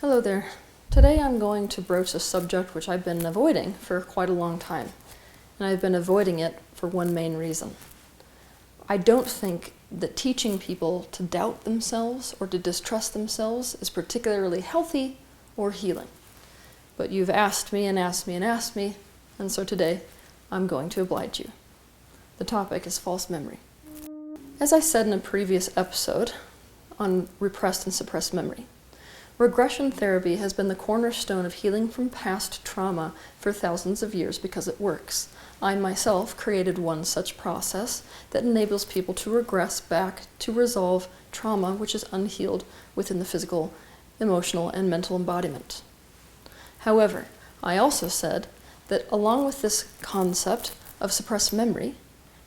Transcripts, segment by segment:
Hello there. Today I'm going to broach a subject which I've been avoiding for quite a long time, and I've been avoiding it for one main reason. I don't think that teaching people to doubt themselves or to distrust themselves is particularly healthy or healing. But you've asked me and asked me and asked me, and so today I'm going to oblige you. The topic is false memory. As I said in a previous episode on repressed and suppressed memory, regression therapy has been the cornerstone of healing from past trauma for thousands of years because it works. I myself created one such process that enables people to regress back to resolve trauma which is unhealed within the physical, emotional, and mental embodiment. However, I also said that along with this concept of suppressed memory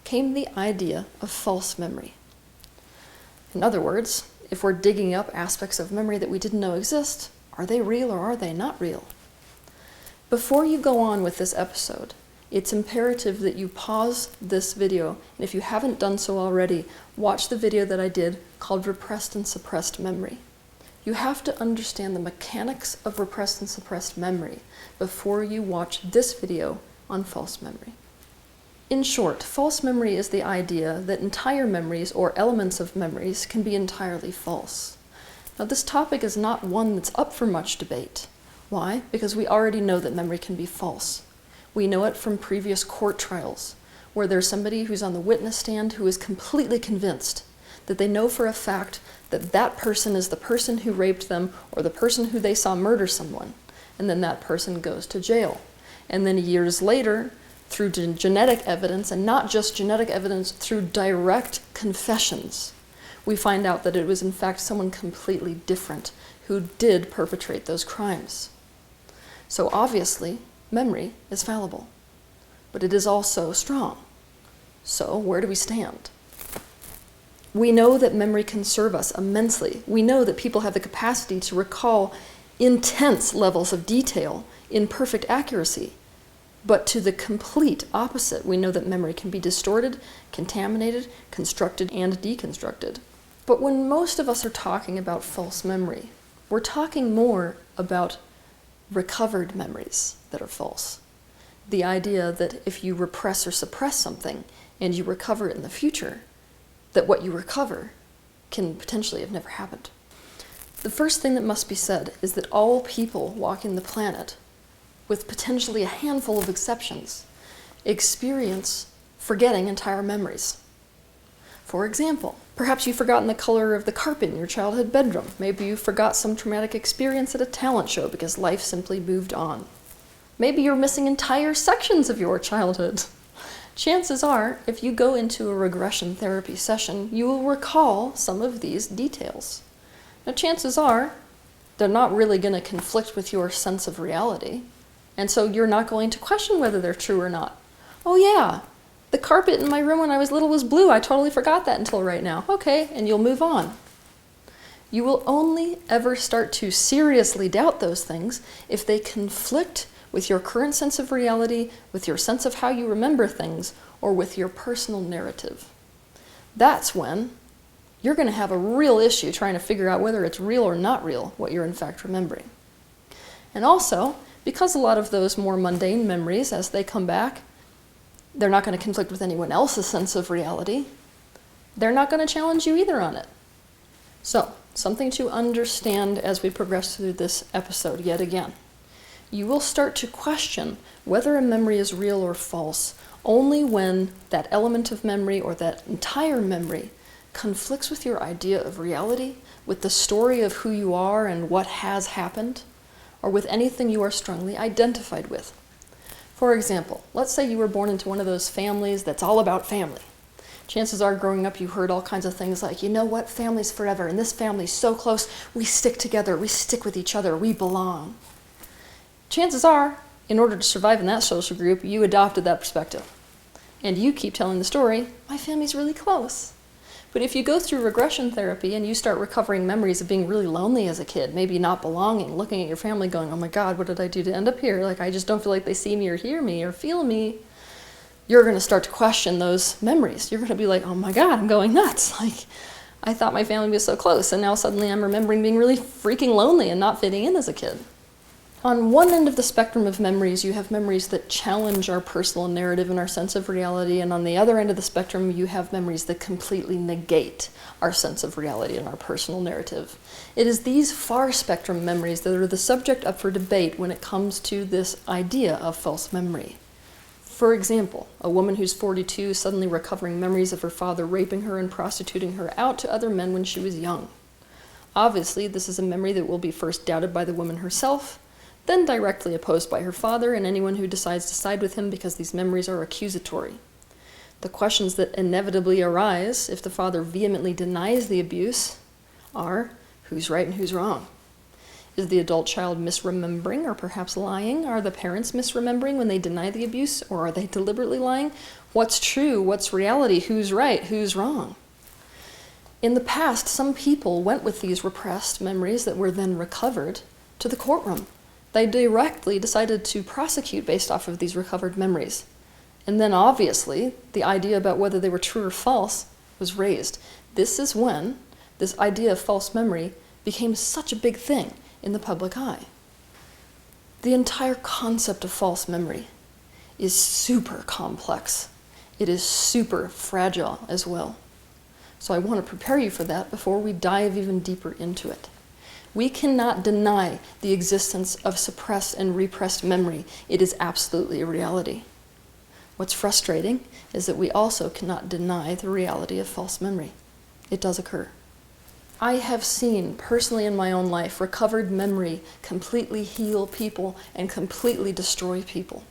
came the idea of false memory. In other words, if we're digging up aspects of memory that we didn't know exist, are they real or are they not real? Before you go on with this episode, it's imperative that you pause this video, and if you haven't done so already, watch the video that I did called Repressed and Suppressed Memory. You have to understand the mechanics of repressed and suppressed memory before you watch this video on false memory. In short, false memory is the idea that entire memories or elements of memories can be entirely false. Now, this topic is not one that's up for much debate. Why? Because we already know that memory can be false. We know it from previous court trials, where there's somebody who's on the witness stand who is completely convinced that they know for a fact that that person is the person who raped them or the person who they saw murder someone, and then that person goes to jail. And then years later, through genetic evidence, and not just genetic evidence, through direct confessions, we find out that it was in fact someone completely different who did perpetrate those crimes. So obviously, memory is fallible, but it is also strong. So where do we stand? We know that memory can serve us immensely. We know that people have the capacity to recall intense levels of detail in perfect accuracy. But to the complete opposite, we know that memory can be distorted, contaminated, constructed, and deconstructed. But when most of us are talking about false memory, we're talking more about recovered memories that are false. The idea that if you repress or suppress something and you recover it in the future, that what you recover can potentially have never happened. The first thing that must be said is that all people walking the planet, with potentially a handful of exceptions, experience forgetting entire memories. For example, perhaps you've forgotten the color of the carpet in your childhood bedroom. Maybe you forgot some traumatic experience at a talent show because life simply moved on. Maybe you're missing entire sections of your childhood. Chances are, if you go into a regression therapy session, you will recall some of these details. Now, chances are, they're not really going to conflict with your sense of reality. And so you're not going to question whether they're true or not. Oh yeah, the carpet in my room when I was little was blue. I totally forgot that until right now. Okay, and you'll move on. You will only ever start to seriously doubt those things if they conflict with your current sense of reality, with your sense of how you remember things, or with your personal narrative. That's when you're going to have a real issue trying to figure out whether it's real or not real, what you're in fact remembering. And also, because a lot of those more mundane memories, as they come back, they're not going to conflict with anyone else's sense of reality, they're not going to challenge you either on it. So, something to understand as we progress through this episode yet again. You will start to question whether a memory is real or false only when that element of memory or that entire memory conflicts with your idea of reality, with the story of who you are and what has happened, or with anything you are strongly identified with. For example, let's say you were born into one of those families that's all about family. Chances are growing up you heard all kinds of things like, you know what, family's forever, and this family's so close, we stick together, we stick with each other, we belong. Chances are, in order to survive in that social group, you adopted that perspective. And you keep telling the story, my family's really close. But if you go through regression therapy and you start recovering memories of being really lonely as a kid, maybe not belonging, looking at your family going, oh my God, what did I do to end up here? Like, I just don't feel like they see me or hear me or feel me. You're going to start to question those memories. You're going to be like, oh my God, I'm going nuts. Like, I thought my family was so close, and now suddenly I'm remembering being really freaking lonely and not fitting in as a kid. On one end of the spectrum of memories, you have memories that challenge our personal narrative and our sense of reality, and on the other end of the spectrum, you have memories that completely negate our sense of reality and our personal narrative. It is these far spectrum memories that are the subject up for debate when it comes to this idea of false memory. For example, a woman who's 42 suddenly recovering memories of her father raping her and prostituting her out to other men when she was young. Obviously, this is a memory that will be first doubted by the woman herself, then directly opposed by her father and anyone who decides to side with him because these memories are accusatory. The questions that inevitably arise if the father vehemently denies the abuse are, who's right and who's wrong? Is the adult child misremembering or perhaps lying? Are the parents misremembering when they deny the abuse, or are they deliberately lying? What's true? What's reality? Who's right? Who's wrong? In the past, some people went with these repressed memories that were then recovered to the courtroom. They directly decided to prosecute based off of these recovered memories. And then obviously, the idea about whether they were true or false was raised. This is when this idea of false memory became such a big thing in the public eye. The entire concept of false memory is super complex. It is super fragile as well. So I want to prepare you for that before we dive even deeper into it. We cannot deny the existence of suppressed and repressed memory. It is absolutely a reality. What's frustrating is that we also cannot deny the reality of false memory. It does occur. I have seen personally in my own life recovered memory completely heal people and completely destroy people.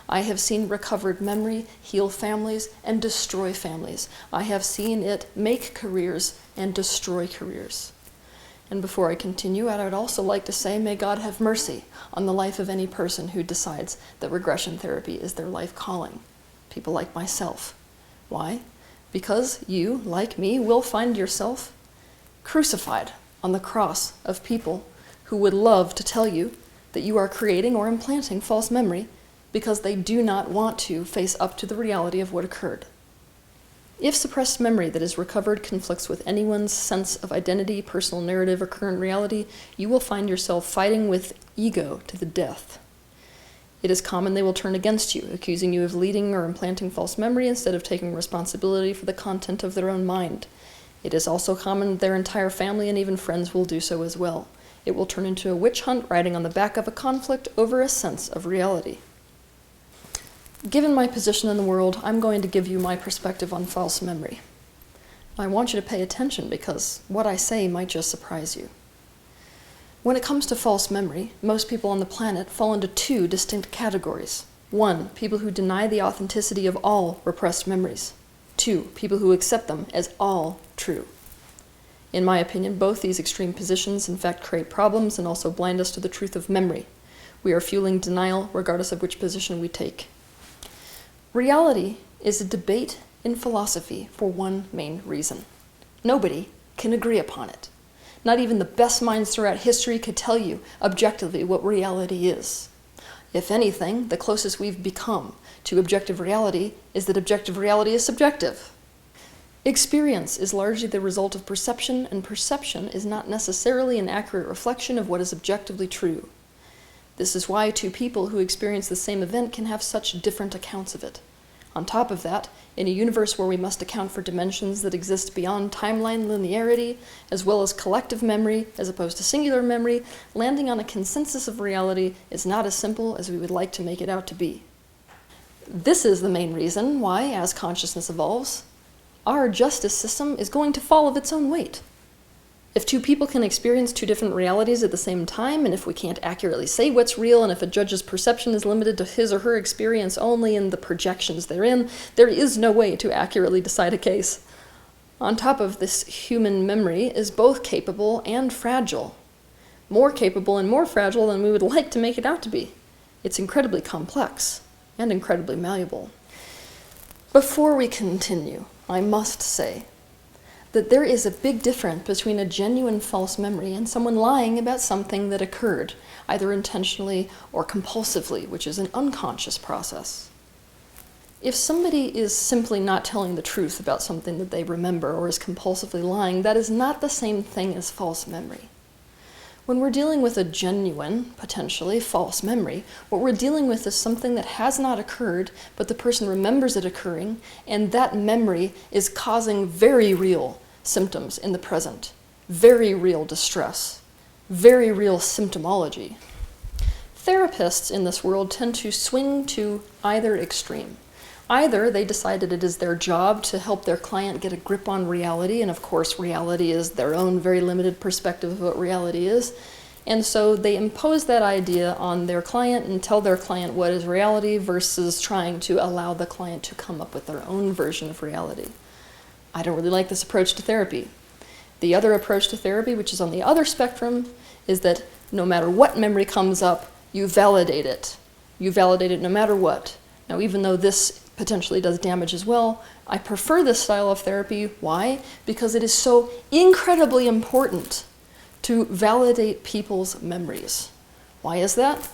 I have seen recovered memory heal families and destroy families. I have seen it make careers and destroy careers. And before I continue, I would also like to say, may God have mercy on the life of any person who decides that regression therapy is their life calling. People like myself. Why? Because you, like me, will find yourself crucified on the cross of people who would love to tell you that you are creating or implanting false memory because they do not want to face up to the reality of what occurred. If suppressed memory that is recovered conflicts with anyone's sense of identity, personal narrative, or current reality, you will find yourself fighting with ego to the death. It is common they will turn against you, accusing you of leading or implanting false memory instead of taking responsibility for the content of their own mind. It is also common their entire family and even friends will do so as well. It will turn into a witch hunt riding on the back of a conflict over a sense of reality. Given my position in the world, I'm going to give you my perspective on false memory. I want you to pay attention because what I say might just surprise you. When it comes to false memory, most people on the planet fall into two distinct categories. 1, people who deny the authenticity of all repressed memories. 2, people who accept them as all true. In my opinion, both these extreme positions in fact create problems and also blind us to the truth of memory. We are fueling denial regardless of which position we take. Reality is a debate in philosophy for one main reason. Nobody can agree upon it. Not even the best minds throughout history could tell you objectively what reality is. If anything, the closest we've become to objective reality is that objective reality is subjective. Experience is largely the result of perception, and perception is not necessarily an accurate reflection of what is objectively true. This is why two people who experience the same event can have such different accounts of it. On top of that, in a universe where we must account for dimensions that exist beyond timeline linearity, as well as collective memory as opposed to singular memory, landing on a consensus of reality is not as simple as we would like to make it out to be. This is the main reason why, as consciousness evolves, our justice system is going to fall of its own weight. If two people can experience two different realities at the same time, and if we can't accurately say what's real, and if a judge's perception is limited to his or her experience only and the projections therein, there is no way to accurately decide a case. On top of this, human memory is both capable and fragile. More capable and more fragile than we would like to make it out to be. It's incredibly complex and incredibly malleable. Before we continue, I must say that there is a big difference between a genuine false memory and someone lying about something that occurred, either intentionally or compulsively, which is an unconscious process. if somebody is simply not telling the truth about something that they remember or is compulsively lying, that is not the same thing as false memory. When we're dealing with a genuine, potentially false memory, what we're dealing with is something that has not occurred, but the person remembers it occurring, and that memory is causing very real symptoms in the present, very real distress, very real symptomology. Therapists in this world tend to swing to either extreme. Either they decided it is their job to help their client get a grip on reality, and of course reality is their own very limited perspective of what reality is, and so they impose that idea on their client and tell their client what is reality versus trying to allow the client to come up with their own version of reality. I don't really like this approach to therapy. The other approach to therapy, which is on the other spectrum, is that no matter what memory comes up, you validate it. You validate it no matter what. Now, even though this potentially does damage as well, I prefer this style of therapy. Why? Because it is so incredibly important to validate people's memories. Why is that?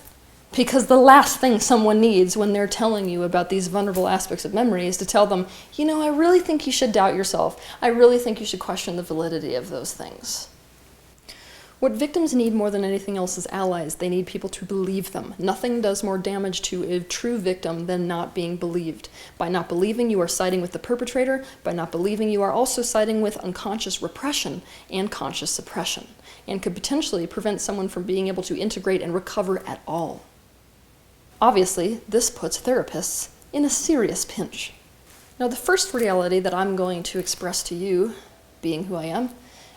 Because the last thing someone needs when they're telling you about these vulnerable aspects of memory is to tell them, you know, I really think you should doubt yourself. I really think you should question the validity of those things. What victims need more than anything else is allies. They need people to believe them. Nothing does more damage to a true victim than not being believed. By not believing, you are siding with the perpetrator. By not believing, you are also siding with unconscious repression and conscious suppression, and could potentially prevent someone from being able to integrate and recover at all. Obviously, this puts therapists in a serious pinch. Now, the first reality that I'm going to express to you, being who I am,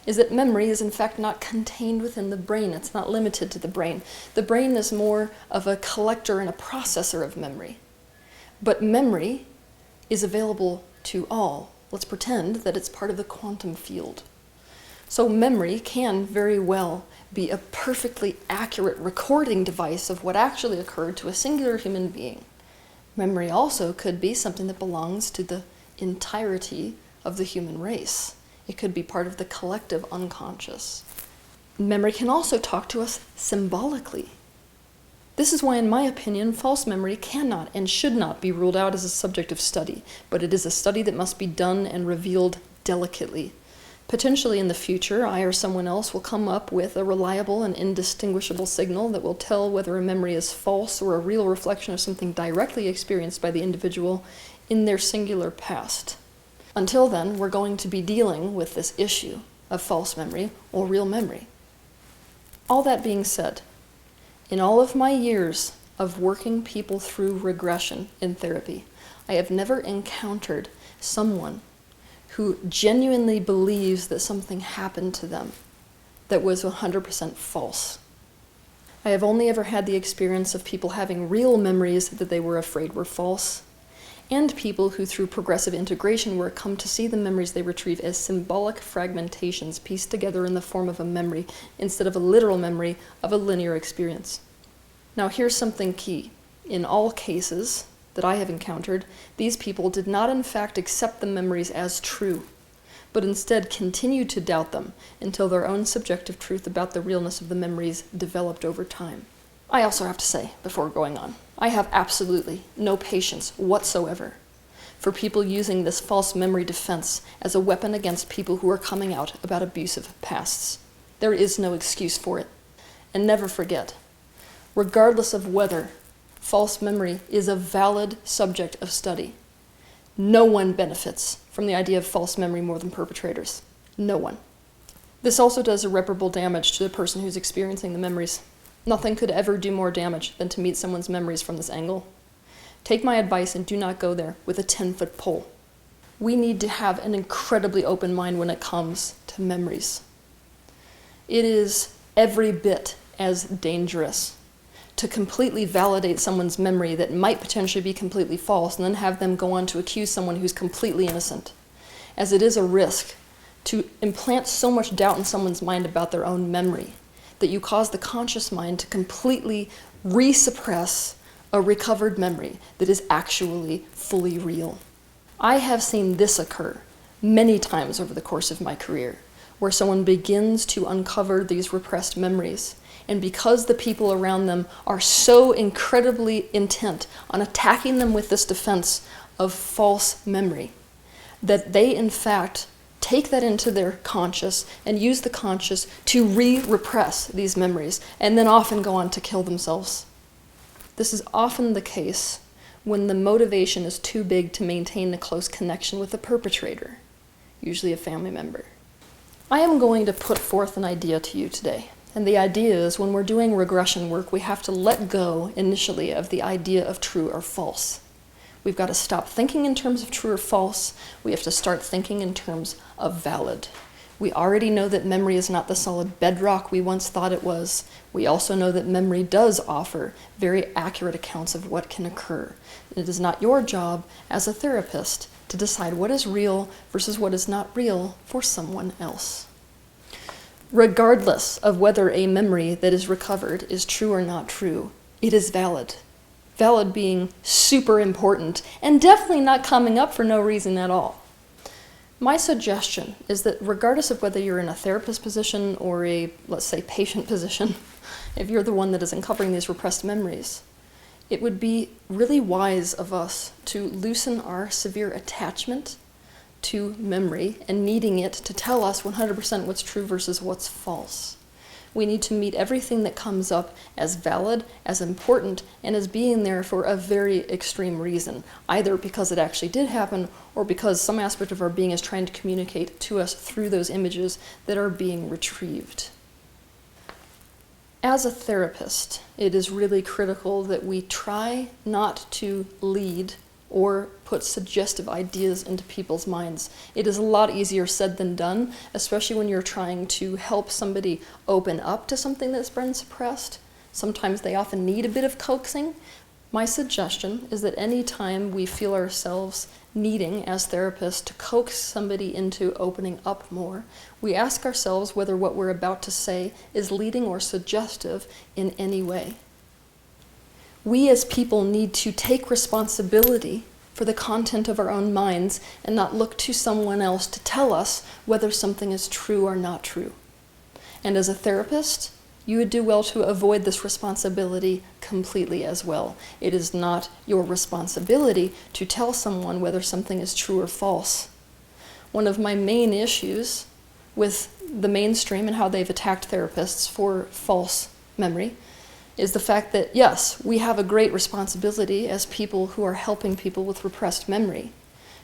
is that memory is in fact not contained within the brain. It's not limited to the brain. The brain is more of a collector and a processor of memory. But memory is available to all. Let's pretend that it's part of the quantum field. So memory can very well be a perfectly accurate recording device of what actually occurred to a singular human being. Memory also could be something that belongs to the entirety of the human race. It could be part of the collective unconscious. Memory can also talk to us symbolically. This is why, in my opinion, false memory cannot and should not be ruled out as a subject of study, but it is a study that must be done and revealed delicately. Potentially in the future, I or someone else will come up with a reliable and indistinguishable signal that will tell whether a memory is false or a real reflection of something directly experienced by the individual in their singular past. Until then, we're going to be dealing with this issue of false memory or real memory. All that being said, in all of my years of working people through regression in therapy, I have never encountered someone who genuinely believes that something happened to them that was 100% false. I have only ever had the experience of people having real memories that they were afraid were false, and people who through progressive integration work come to see the memories they retrieve as symbolic fragmentations pieced together in the form of a memory instead of a literal memory of a linear experience. Now here's something key. In all cases that I have encountered, these people did not in fact accept the memories as true, but instead continued to doubt them until their own subjective truth about the realness of the memories developed over time. I also have to say, before going on, I have absolutely no patience whatsoever for people using this false memory defense as a weapon against people who are coming out about abusive pasts. There is no excuse for it. And never forget, regardless of whether false memory is a valid subject of study, no one benefits from the idea of false memory more than perpetrators. No one. This also does irreparable damage to the person who's experiencing the memories. Nothing could ever do more damage than to meet someone's memories from this angle. Take my advice and do not go there with a 10-foot pole. We need to have an incredibly open mind when it comes to memories. It is every bit as dangerous to completely validate someone's memory that might potentially be completely false and then have them go on to accuse someone who's completely innocent, as it is a risk to implant so much doubt in someone's mind about their own memory that you cause the conscious mind to completely resuppress a recovered memory that is actually fully real. I have seen this occur many times over the course of my career, where someone begins to uncover these repressed memories, And because the people around them are so incredibly intent on attacking them with this defense of false memory, that they in fact take that into their conscious and use the conscious to repress these memories, and then often go on to kill themselves. This is often the case when the motivation is too big to maintain a close connection with the perpetrator, usually a family member. I am going to put forth an idea to you today. And the idea is, when we're doing regression work, we have to let go initially of the idea of true or false. We've got to stop thinking in terms of true or false. We have to start thinking in terms of valid. We already know that memory is not the solid bedrock we once thought it was. We also know that memory does offer very accurate accounts of what can occur. It is not your job as a therapist to decide what is real versus what is not real for someone else. Regardless of whether a memory that is recovered is true or not true, it is valid. Valid being super important and definitely not coming up for no reason at all. My suggestion is that regardless of whether you're in a therapist position or a, let's say, patient position, if you're the one that is uncovering these repressed memories, it would be really wise of us to loosen our severe attachment to memory and needing it to tell us 100% what's true versus what's false. We need to meet everything that comes up as valid, as important, and as being there for a very extreme reason, either because it actually did happen or because some aspect of our being is trying to communicate to us through those images that are being retrieved. As a therapist, it is really critical that we try not to lead or put suggestive ideas into people's minds. It is a lot easier said than done, especially when you're trying to help somebody open up to something that's been suppressed. Sometimes they often need a bit of coaxing. My suggestion is that any time we feel ourselves needing, as therapists, to coax somebody into opening up more, we ask ourselves whether what we're about to say is leading or suggestive in any way. We as people need to take responsibility for the content of our own minds and not look to someone else to tell us whether something is true or not true. And as a therapist, you would do well to avoid this responsibility completely as well. It is not your responsibility to tell someone whether something is true or false. One of my main issues with the mainstream and how they've attacked therapists for false memory is the fact that, yes, we have a great responsibility as people who are helping people with repressed memory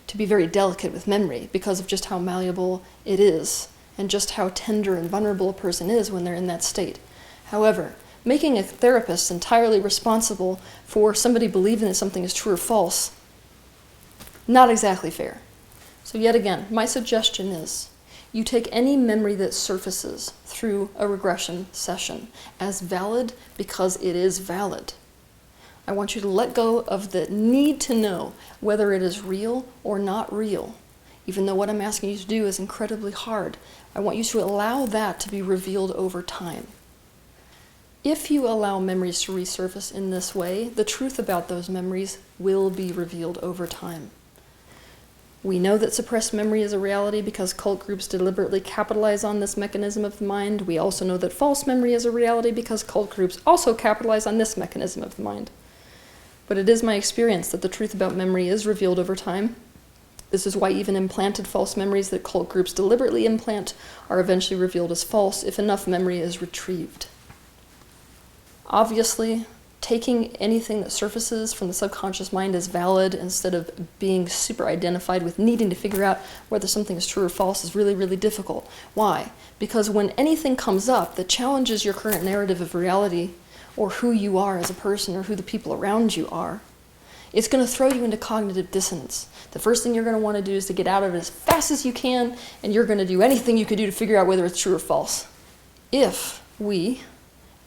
to be very delicate with memory because of just how malleable it is and just how tender and vulnerable a person is when they're in that state. However, making a therapist entirely responsible for somebody believing that something is true or false, not exactly fair. So yet again, my suggestion is you take any memory that surfaces through a regression session as valid because it is valid. I want you to let go of the need to know whether it is real or not real, even though what I'm asking you to do is incredibly hard. I want you to allow that to be revealed over time. If you allow memories to resurface in this way, the truth about those memories will be revealed over time. We know that suppressed memory is a reality because cult groups deliberately capitalize on this mechanism of the mind. We also know that false memory is a reality because cult groups also capitalize on this mechanism of the mind. But it is my experience that the truth about memory is revealed over time. This is why even implanted false memories that cult groups deliberately implant are eventually revealed as false if enough memory is retrieved. Obviously, taking anything that surfaces from the subconscious mind as valid instead of being super identified with needing to figure out whether something is true or false is really, really difficult. Why? Because when anything comes up that challenges your current narrative of reality or who you are as a person or who the people around you are, it's going to throw you into cognitive dissonance. The first thing you're going to want to do is to get out of it as fast as you can, and you're going to do anything you could do to figure out whether it's true or false. If we,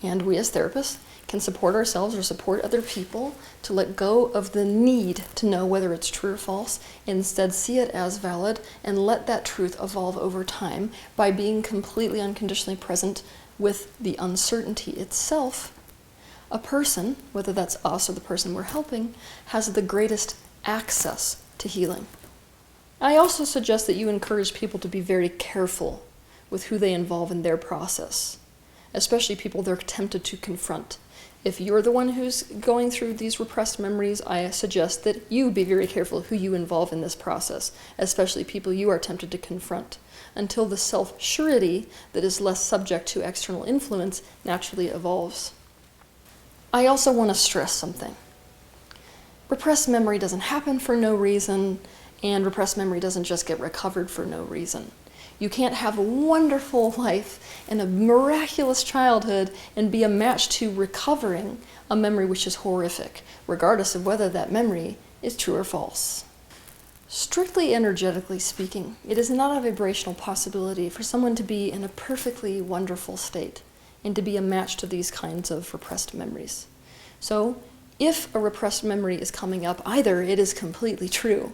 and we as therapists, can support ourselves or support other people to let go of the need to know whether it's true or false, instead see it as valid and let that truth evolve over time by being completely unconditionally present with the uncertainty itself, a person, whether that's us or the person we're helping, has the greatest access to healing. I also suggest that you encourage people to be very careful with who they involve in their process. especially people they're tempted to confront. If you're the one who's going through these repressed memories, I suggest that you be very careful who you involve in this process, especially people you are tempted to confront, until the self-surety that is less subject to external influence naturally evolves. I also want to stress something. Repressed memory doesn't happen for no reason, and repressed memory doesn't just get recovered for no reason. You can't have a wonderful life and a miraculous childhood and be a match to recovering a memory which is horrific, regardless of whether that memory is true or false. Strictly energetically speaking, it is not a vibrational possibility for someone to be in a perfectly wonderful state and to be a match to these kinds of repressed memories. So, if a repressed memory is coming up, either it is completely true,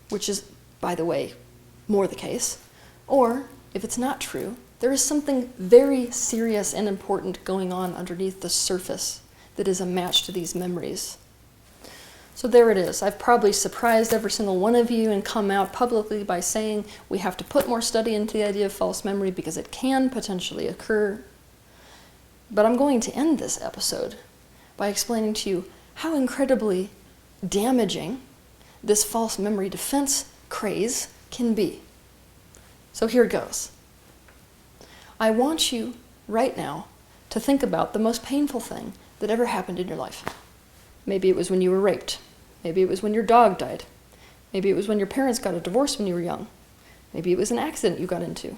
which is, by the way, more the case, or, if it's not true, there is something very serious and important going on underneath the surface that is a match to these memories. So there it is. I've probably surprised every single one of you and come out publicly by saying we have to put more study into the idea of false memory because it can potentially occur. But I'm going to end this episode by explaining to you how incredibly damaging this false memory defense craze can be. So here goes. I want you right now to think about the most painful thing that ever happened in your life. Maybe it was when you were raped. Maybe it was when your dog died. Maybe it was when your parents got a divorce when you were young. Maybe it was an accident you got into.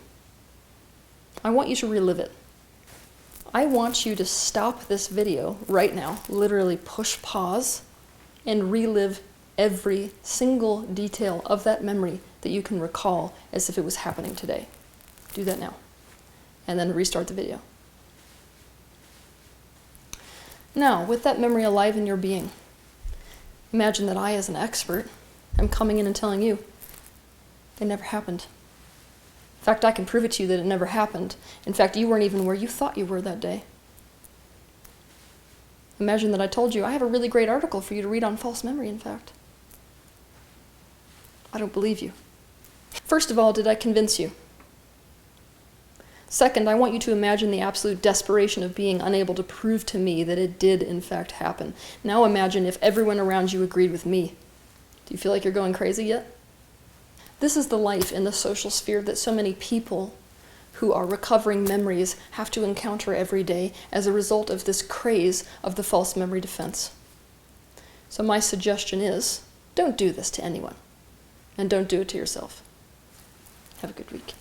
I want you to relive it. I want you to stop this video right now, literally push pause, and relive every single detail of that memory that you can recall as if it was happening today. Do that now. And then restart the video. Now, with that memory alive in your being, imagine that I, as an expert, am coming in and telling you it never happened. In fact, I can prove it to you that it never happened. In fact, you weren't even where you thought you were that day. Imagine that I told you, I have a really great article for you to read on false memory, in fact. I don't believe you. First of all, did I convince you? Second, I want you to imagine the absolute desperation of being unable to prove to me that it did, in fact, happen. Now imagine if everyone around you agreed with me. Do you feel like you're going crazy yet? This is the life in the social sphere that so many people who are recovering memories have to encounter every day as a result of this craze of the false memory defense. So my suggestion is, don't do this to anyone. And don't do it to yourself. Have a good week.